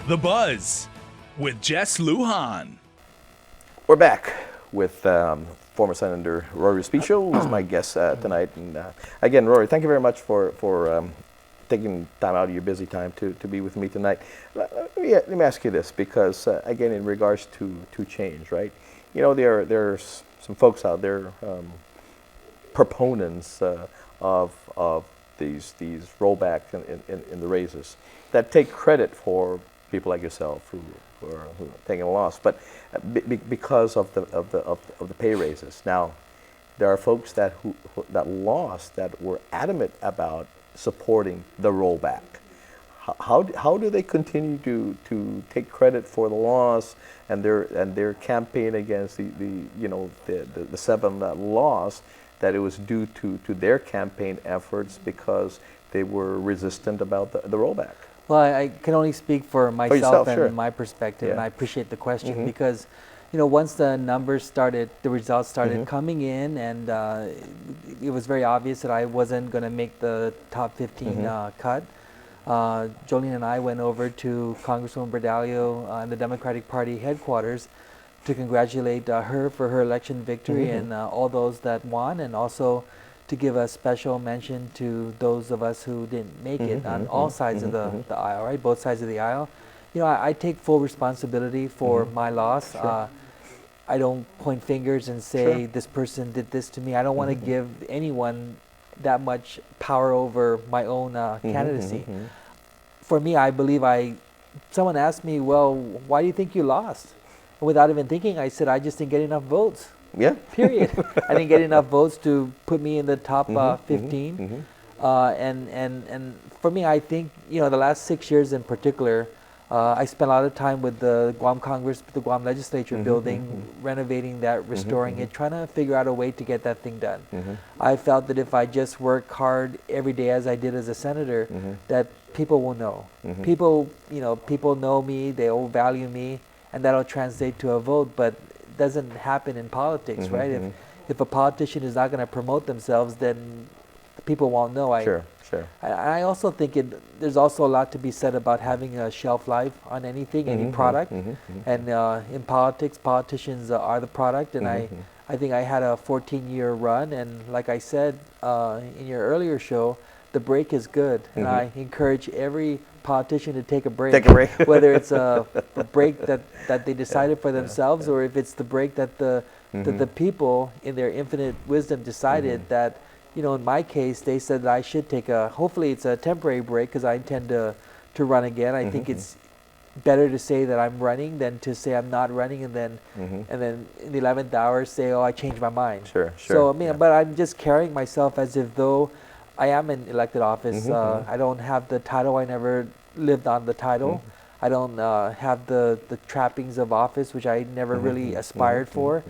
The Buzz with Jess Lujan. We're back with former Senator Rory Respicio, who's my guest tonight. And again, Rory, thank you very much for taking time out of your busy time to be with me tonight. Let me ask you this, because again, in regards to change, right? You know, there's some folks out there, proponents of these rollbacks in the raises that take credit for people like yourself who are taking a loss, but because of the pay raises. Now, there are folks that lost that were adamant about supporting the rollback. How do they continue to take credit for the loss and their campaign against the seven that lost, that it was due to their campaign efforts because they were resistant about the rollback? Well, I can only speak for myself yourself, and sure. my perspective, and Yeah. I appreciate the question because, once the results started coming in, and it was very obvious that I wasn't going to make the top 15 cut. Jolene and I went over to Congresswoman Berdalio and the Democratic Party headquarters to congratulate her for her election victory and all those that won, and also to give a special mention to those of us who didn't make it on all sides of the aisle, right? Both sides of the aisle. I take full responsibility for my loss. Sure. I don't point fingers and say Sure. this person did this to me. I don't want to give anyone that much power over my own candidacy. For me, I believe someone asked me, well, why do you think you lost? Without even thinking, I said, I just didn't get enough votes. Yeah. Period. I didn't get enough votes to put me in the top 15. And for me, I think, the last 6 years in particular, I spent a lot of time with the Guam Congress, the Guam Legislature building, renovating that, restoring it, trying to figure out a way to get that thing done. I felt that if I just work hard every day as I did as a senator, that people will know. People know me, they all value me, and that'll translate to a vote, but it doesn't happen in politics, right? If a politician is not going to promote themselves, then people won't know. Sure. I also think there's also a lot to be said about having a shelf life on anything, any product. And in politics, politicians are the product. And I think I had a 14-year run. And like I said in your earlier show, the break is good. And I encourage every politician to take a break. Take a break. Whether it's a break that they decided for themselves, or if it's the break that the people in their infinite wisdom decided that, in my case, they said that I should take hopefully it's a temporary break because I intend to run again. I think it's better to say that I'm running than to say I'm not running and then in the 11th hour say, oh, I changed my mind. Sure. So, but I'm just carrying myself as if though I am in elected office. I don't have the title. I never lived on the title. I don't have the trappings of office, which I never really aspired for.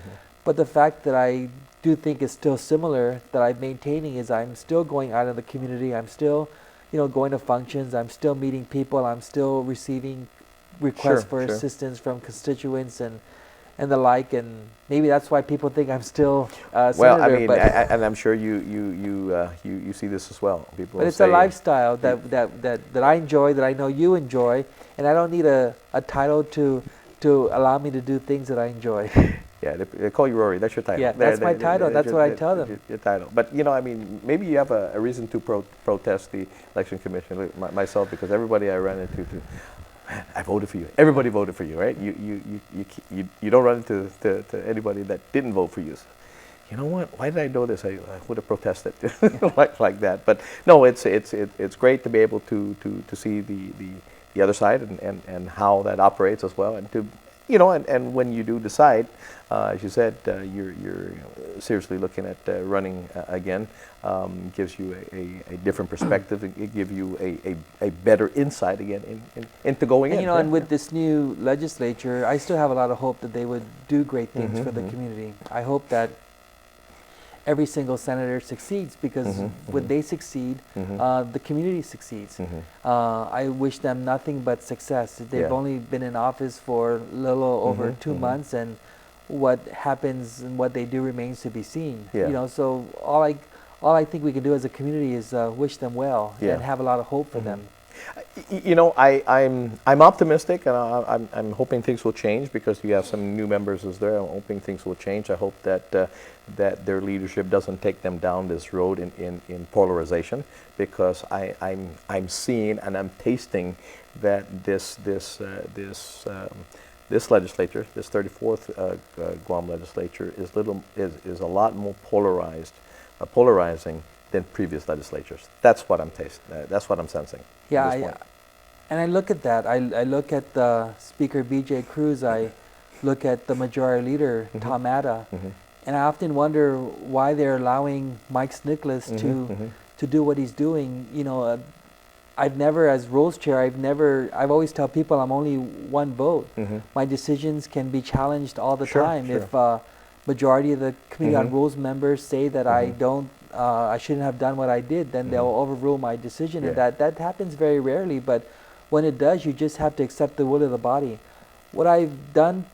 But the fact that I do think is still similar, that I'm maintaining, is I'm still going out in the community. I'm still, going to functions. I'm still meeting people. I'm still receiving requests for assistance from constituents and the like. And maybe that's why people think I'm still senator. Well, I mean, and I'm sure you see this as well. People. But it's a lifestyle that I enjoy, that I know you enjoy, and I don't need a title to allow me to do things that I enjoy. Yeah, they call you Rory. That's your title. Yeah, that's my title. That's what I tell them. Your title. But, I mean, maybe you have a reason to protest the election commission, myself, because everybody I ran into, I voted for you. Everybody voted for you, right? You don't run into anybody that didn't vote for you. So, you know what? Why did I know this? I would have protested like that. But no, it's great to be able to see the other side and how that operates as well, and to. And when you do decide, as you said, you're seriously looking at running again, gives you a different perspective. It gives you a better insight again into going in. And with this new legislature, I still have a lot of hope that they would do great things for the community. I hope that every single senator succeeds, because when they succeed, the community succeeds. I wish them nothing but success. They've only been in office for a little over 2 months, and what happens and what they do remains to be seen. So all I think we can do as a community is wish them well and have a lot of hope for them. You know, I'm optimistic, and I'm hoping things will change because you have some new members as there. I'm hoping things will change. I hope that that their leadership doesn't take them down this road in polarization, because I'm seeing and I'm tasting that this legislature, this 34th Guam legislature, is a lot more polarizing than previous legislatures. That's what I'm that's what I'm sensing. Yeah, and I look at that. I look at Speaker B.J. Cruz. I look at the Majority Leader, Tom Atta, and I often wonder why they're allowing Mike Nicholas to do what he's doing. You know, I've never, as Rules Chair, I've always tell people I'm only one vote. My decisions can be challenged all the time. Sure. If majority of the Committee on Rules members say that I shouldn't have done what I did, then they'll overrule my decision, and that happens very rarely. But when it does, you just have to accept the will of the body. What I've done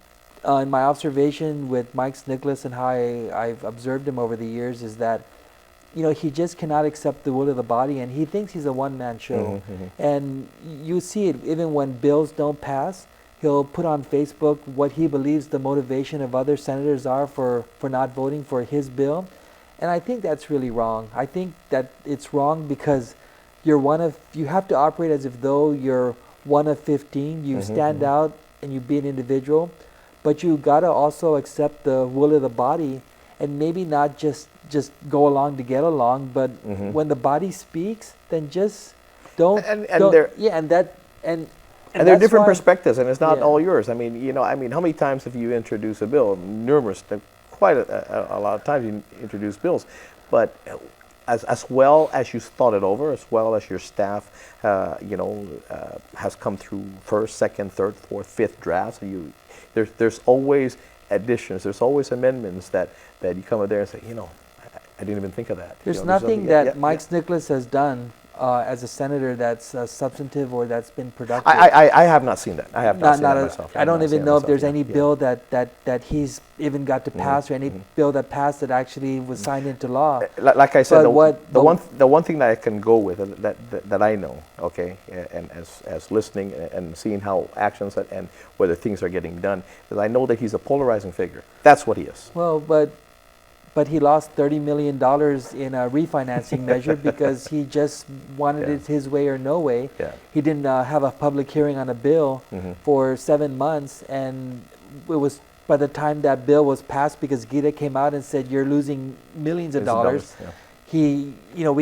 in my observation with Mike Nicholas and how I've observed him over the years is that, you know, he just cannot accept the will of the body, and he thinks he's a one-man show. And you see it even when bills don't pass. He'll put on Facebook what he believes the motivation of other senators are for not voting for his bill. And I think that's really wrong. I think that it's wrong because you have to operate as if though you're one of 15. You stand out and you be an individual, but you gotta also accept the will of the body, and maybe not just go along to get along, but when the body speaks, then just don't. And there are different perspectives, and it's not all yours. I mean, you know, how many times have you introduced a bill? Numerous, quite a lot of times you introduce bills, but as well as you thought it over, as well as your staff, has come through first, second, third, fourth, fifth drafts. There's always additions. There's always amendments that you come up there and say, you know, I didn't even think of that. There's nothing that Mike Nicholas has done as a senator that's substantive or that's been productive. I have not seen that. I have not seen that myself. I don't even know if there's any bill that he's even got to pass, or any bill that passed that actually was signed into law. Like I said, the one thing that I can go with, that I know, okay, and as listening and seeing how actions and whether things are getting done, is I know that he's a polarizing figure. That's what he is. Well, but he lost $30 million in a refinancing measure because he just wanted it his way or no way. He didn't have a public hearing on a bill for 7 months, and it was by the time that bill was passed, because Gita came out and said you're losing millions of dollars. We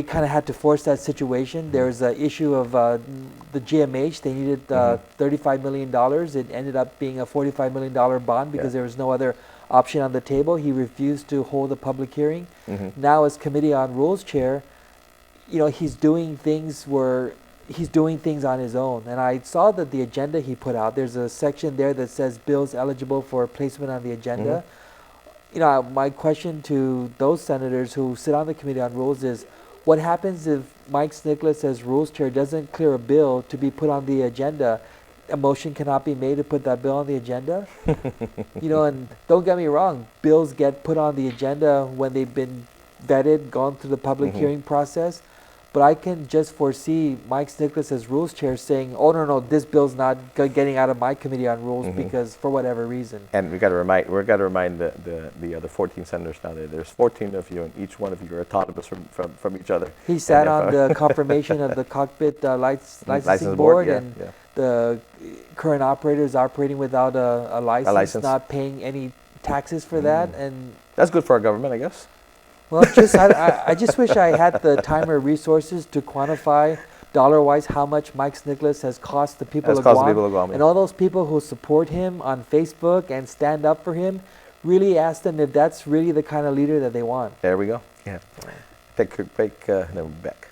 kind of had to force that situation. There was an issue of the GMH. They needed $35 million. It ended up being a $45 million bond because there was no other option on the table. He refused to hold a public hearing. Now, as Committee on Rules Chair, you know, he's doing things on his own. And I saw that the agenda he put out, there's a section there that says bills eligible for placement on the agenda. You know, my question to those senators who sit on the Committee on Rules is, what happens if Mike Nicholas, as Rules Chair, doesn't clear a bill to be put on the agenda? A motion cannot be made to put that bill on the agenda. You know, and don't get me wrong, bills get put on the agenda when they've been vetted, gone through the public hearing process. But I can just foresee Mike Nicholas as Rules Chair saying, "Oh no, this bill's not getting out of my Committee on Rules because for whatever reason." And we got to remind the other 14 senators now that there's 14 of you, and each one of you are autonomous from each other. He sat on the confirmation of the cockpit licensing board, and the current operator is operating without a license, not paying any taxes for that, and that's good for our government, I guess. Well, I just wish I had the time or resources to quantify dollar-wise how much Mike Nicholas has cost the people of Guam. And all those people who support him on Facebook and stand up for him, really ask them if that's really the kind of leader that they want. There we go. Yeah. Take a quick break, then we'll be back.